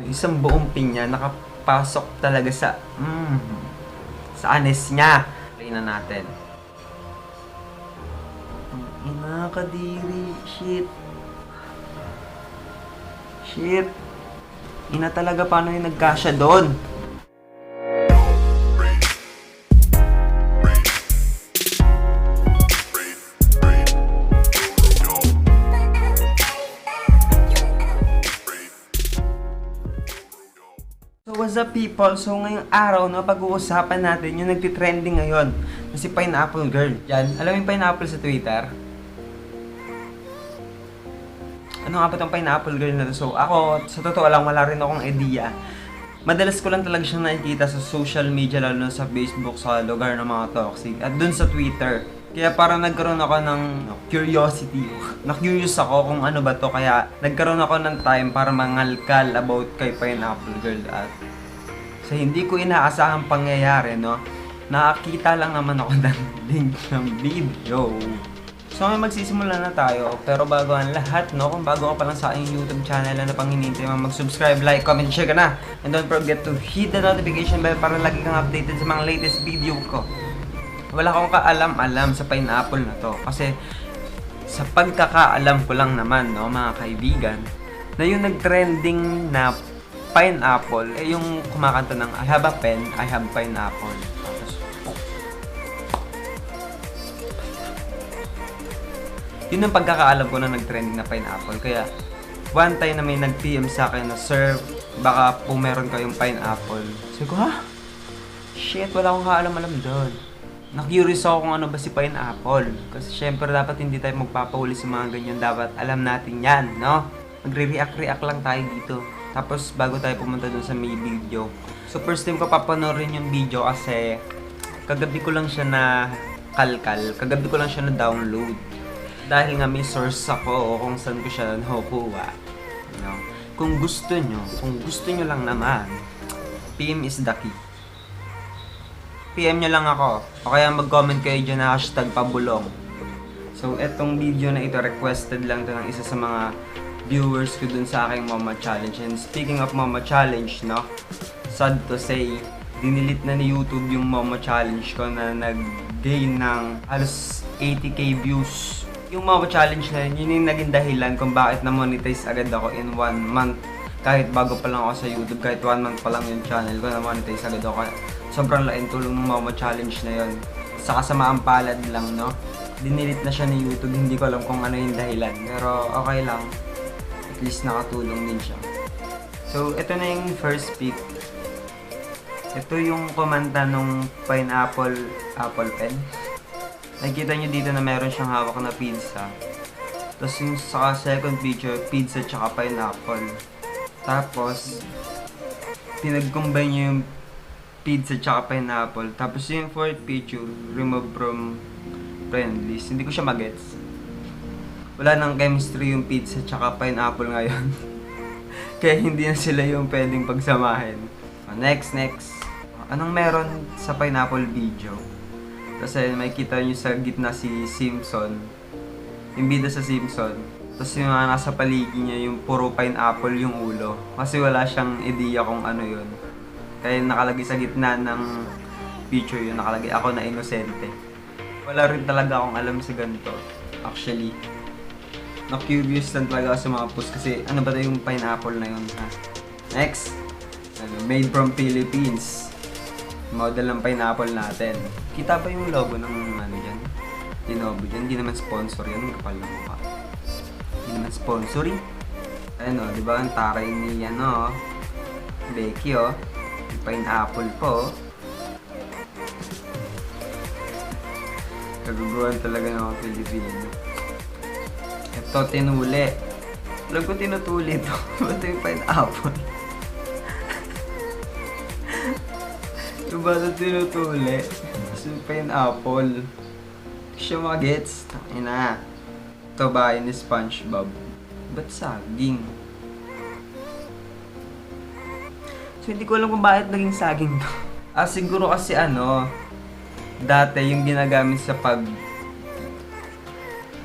Isang buong pinya nakapasok talaga sa anis niya. Tingnan natin. Ang ina, kadiri. Shit. Ina talaga, paano yung nagkasya doon? So what's up people? So ngayong araw no, pag-uusapan natin yung nagtitrending ngayon na si Pineapple Girl. Yan, alam mo yung Pineapple sa Twitter? Ano nga ba itong Pineapple Girl na to? So ako, sa totoo lang, wala rin akong idea. Madalas ko lang talaga siyang nakikita sa social media, lalo na sa Facebook, sa lugar ng mga toxic, at dun sa Twitter. Kaya parang nagkaroon ako ng curiosity. Na-curious ako kung ano ba to. Kaya nagkaroon ako ng time para mangalkal about kay Pineapple Girl. At sa hindi ko inaasahang pangyayari, no, nakakita lang naman ako ng link ng video. So may magsisimula na tayo. Pero bago ang lahat, no, kung bago ka pa lang sa aking YouTube channel, ano pang hinihintay mo, mag-subscribe, like, comment, share ka na. And don't forget to hit the notification bell para lagi kang updated sa mga latest video ko. Wala akong kaalam-alam sa pineapple na to. Kasi sa pagkakaalam ko lang naman, no, mga kaibigan, na yung nag-trending na pineapple, eh yung kumakanta ng I have a pen, I have pineapple. Tapos, yun ang pagkakaalam ko na nag-trending na pineapple. Kaya, one time na may nag-PM sa akin na, sir, baka po meron kayong pineapple. Sabi ko, ha? Shit, wala akong kaalam-alam doon. Na-curious ako kung ano ba si Pineapple. Kasi syempre dapat hindi tayo magpapahuli sa mga ganyan. Dapat alam natin yan, no? Magre-react lang tayo dito. Tapos bago tayo pumunta dun sa may video. So first time ko papanoorin yung video kasi kagabi ko lang siya na kalkal. Kagabi ko lang siya na download. Dahil nga may source ako kung saan ko siya nakukuha. You know? Kung gusto nyo lang naman, PM is the key. PM nyo lang ako. O kaya mag-comment kayo dyan na #pabulong. So, etong video na ito, requested lang to ng isa sa mga viewers ko dun sa aking Mama Challenge. And speaking of Mama Challenge, no? Sad to say, dinilit na ni YouTube yung Mama Challenge ko na nag-gain ng halos 80k views. Yung Mama Challenge na yun yung naging dahilan kung bakit na-monetize agad ako in 1 month. Kahit bago pa lang ako sa YouTube, kahit 1 month pa lang yung channel ko, na-monetize agad ako. Sobrang laking tulong ng Mama Challenge na yun. Sa kasamaan palad lang, no? Dinilit na siya ni YouTube, hindi ko alam kung ano yung dahilan. Pero okay lang. At least nakatulong din siya. So, ito na yung first pick. Ito yung kumanta nung Pineapple Apple Pen. Nakikita nyo dito na meron siyang hawak na pizza. Tapos yung sa second picture, pizza tsaka pineapple. Tapos, pinag-combine nyo yung pizza tsaka pineapple. Tapos yung fourth picture, remove from friend list. Hindi ko siya magets. Wala nang chemistry yung pizza tsaka pineapple ngayon. Kaya hindi na sila yung pwedeng pagsamahin. Next. Anong meron sa pineapple video? Kasi may kita nyo sa gitna si Simpson. Yung bida sa Simpson. Tapos yung nasa paligid niya, yung puro pineapple yung ulo. Kasi wala siyang idea kung ano yun. Kaya nakalagay sa gitna ng picture yun, nakalagay ako na inosente. Wala rin talaga akong alam sa ganito. Actually, na-curious lang talaga ako sa mga post kasi ano ba yung pineapple na yun, ha? Next! Made from Philippines. Model ng pineapple natin. Kita ba yung logo ng ano dyan? Lenovo dyan? Hindi naman sponsor yan. Kapal na mukha. Hindi naman sponsor eh. Ayun o, di ba? Ang taray ni ano, Becky o. Pineapple po. Kaguguhan talaga ng mga Pilipino. Ito, tinuli. Alam ko tinutuli ito. Ito yung pineapple. Yung ba ito tinutuli? Ito yung pineapple. Siya mga gets. Ina. Ito ba ni SpongeBob? Ba't saging? So, hindi ko alam kung bakit naging saging to. Siguro kasi ano, dati yung ginagamit sa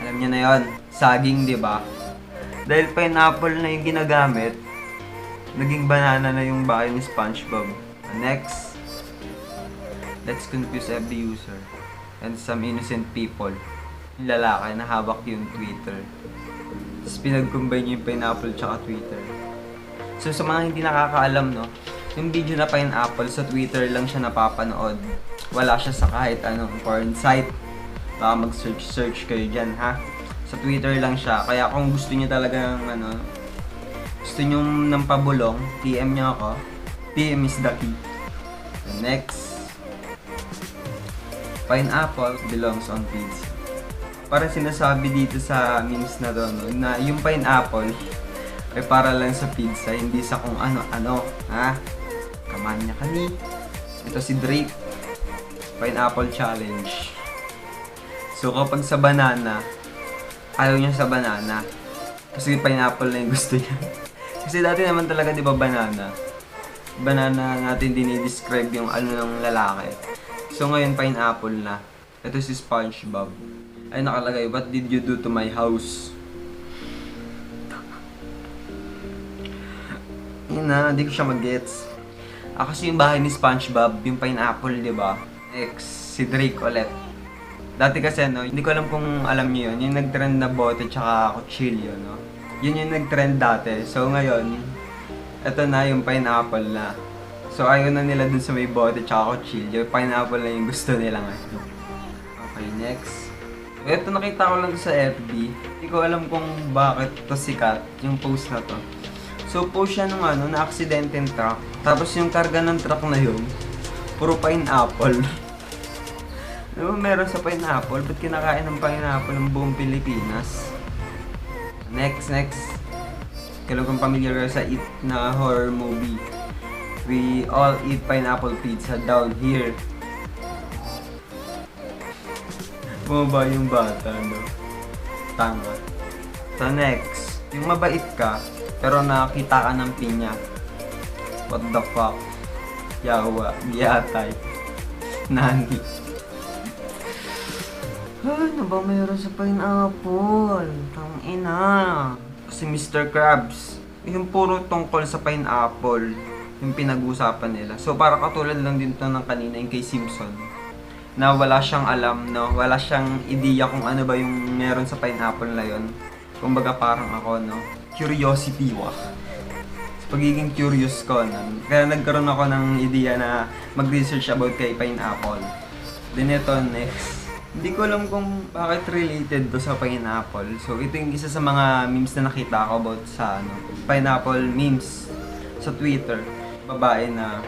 alam niyo na yon, saging, di ba? Dahil pineapple na yung ginagamit, Naging banana na yung bahay ni SpongeBob. Next, let's confuse every user and some innocent people. Yung lalaki na hawak yung Twitter. Tapos pinag-combine niya yung pineapple tsaka Twitter. So sa mga hindi nakakaalam, no, yung video na pineapple sa Twitter lang siya napapanood. Wala siya sa kahit anong porn site. Baka mag-search kayo dyan, ha? Sa Twitter lang siya. Kaya kung gusto niyo talaga ng ano, gusto niyo ng pabulong, PM niyo ako. PM is the key. The next, pineapple belongs on pizza. Para sinasabi dito sa memes na doon, no, na yung pineapple ay para lang sa pizza, hindi sa kung ano-ano, ha? Kamanya ka ni. Ito si Drake. Pineapple challenge. So kapag sa banana, ayaw niya sa banana. Kasi pineapple na yung gusto niya. Kasi dati naman talaga, di ba, banana natin dinidescribe yung ano ng lalaki. So ngayon, pineapple na. Ito si SpongeBob. Ay nakalagay, what did you do to my house? Yun na, hindi ko siya mag-gets. Kasi yung bahay ni SpongeBob, yung pineapple, di ba? Next, si Drake ulit. Dati kasi, no, hindi ko alam kung alam niyo yun, yung nag-trend na bote tsaka kutsilyo, no? Yun yung nag-trend dati. So ngayon, eto na yung pineapple na. So ayaw na nila dun sa may bote tsaka kutsilyo. Pineapple na yung gusto nila ngayon. Okay, next. Ito nakita ko lang sa FB. Hindi ko alam kung bakit to sikat, yung post na to. So post siya nung ano, na aksidente ng truck. Tapos yung karga ng truck na yun, puro pineapple. Diba meron sa pineapple? Ba't kinakain ng pineapple ng buong Pilipinas? Next. Kailan kong familiar sa It na horror movie. We all eat pineapple pizza down here. Bumaba yung bata, no? Tanga. So next, yung mabait ka, pero nakakita ka ng pinya. What the fuck? Yawa, biyatay. Nani. Ano ba mayroon sa pineapple? Tangina. Kasi Mr. Krabs, yung puro tungkol sa pineapple, yung pinag-usapan nila. So para katulad lang din to ng kanina yung kay Simpson, na wala siyang alam, no? Wala siyang ideya kung ano ba yung meron sa pineapple na yun. Kumbaga parang ako, no? Curiosity, wah. Pagiging curious ko, no? Kaya nagkaroon ako ng ideya na mag-research about kay pineapple. Then ito, next. Hindi ko alam kung bakit related to sa pineapple. So ito yung isa sa mga memes na nakita ko about sa ano, pineapple memes sa Twitter. Babae na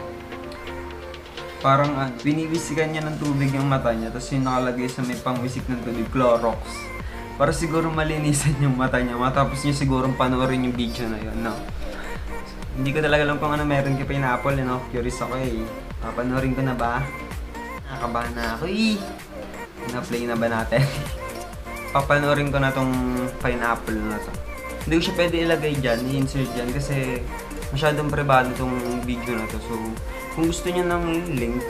parang binibisikan niya ng tubig yung mata niya, tapos yung nakalagay sa may pangwisik ng tubig, Clorox. Para siguro malinisan yung mata niya, matapos niya siguro panoorin yung video na yun, no? Hindi ko talaga alam kung ano meron kay pineapple, no? Curious ako eh. Panoorin ko na ba? Nakakabahan na ako eh. Na-play na ba natin? Papanoorin ko na tong pineapple na to. Hindi ko siya pwede ilagay dyan, i-insert dyan kasi masyadong privado tong video na to. So, kung gusto niyo ng link,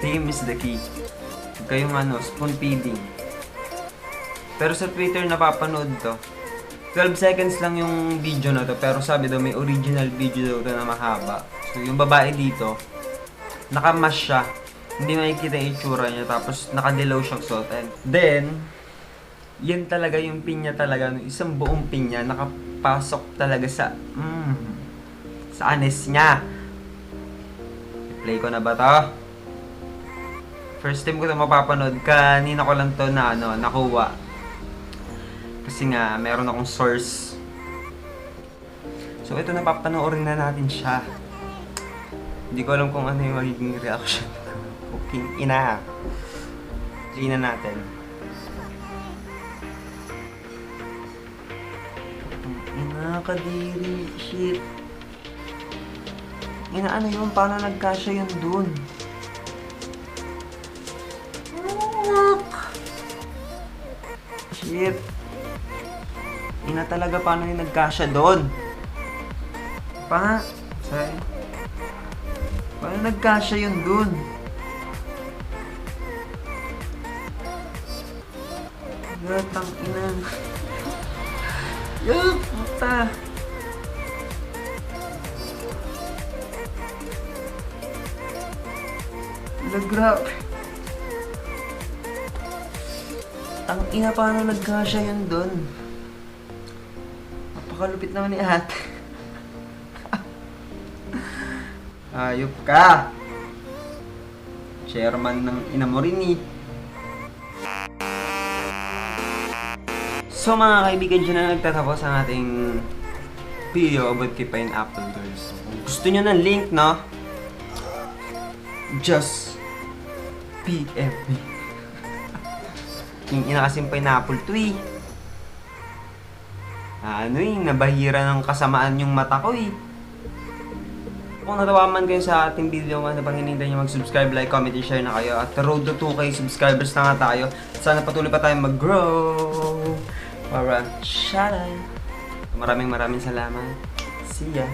PM is the key. Huwag kayong spoon feeding. Pero sa Twitter napapanood to. 12 seconds lang yung video na to, pero sabi daw may original video daw to na mahaba. So yung babae dito, nakamask siya. Hindi makikita yung itsura niya, tapos nakadilaw siyang suotin. Then, yan talaga yung pinya talaga, isang buong pinya, nakapasok talaga sa anes niya. Play ko na ba to? First time ko ito mapapanood. Kanina ko lang to na nakuha. Kasi nga, meron akong source. So, ito napapanoorin na natin siya. Hindi ko alam kung ano yung magiging reaction. Cooking ina. Play na natin. Ina, kadiri. Shit. Ano yun? Paano nagkasya yun dun? Shit. Ina talaga, paano yung nagkasya dun? Sorry. Paano nagkasya yun dun? Gatang ina. Yup, puta. Grabe. Ang ina, paano nagkasya yun doon? Napakalupit naman ni ate. Ayop ka! Chairman ng ina mo rin eh. So mga kaibigan, dyan na nagtatapos ang ating video about kay Pineapple Girls. Kung gusto nyo ng link, no? Just PM me. Yung ina kasing Pineapple to eh. Nabahira ng kasamaan yung mata ko eh. Kung natawa man kayo sa ating video, ano pang hinintay nyo, mag-subscribe, like, comment, and share na kayo. At road to 2K subscribers na nga tayo. Sana patuloy pa tayong mag-grow. Para, shut up. Maraming salamat. See ya.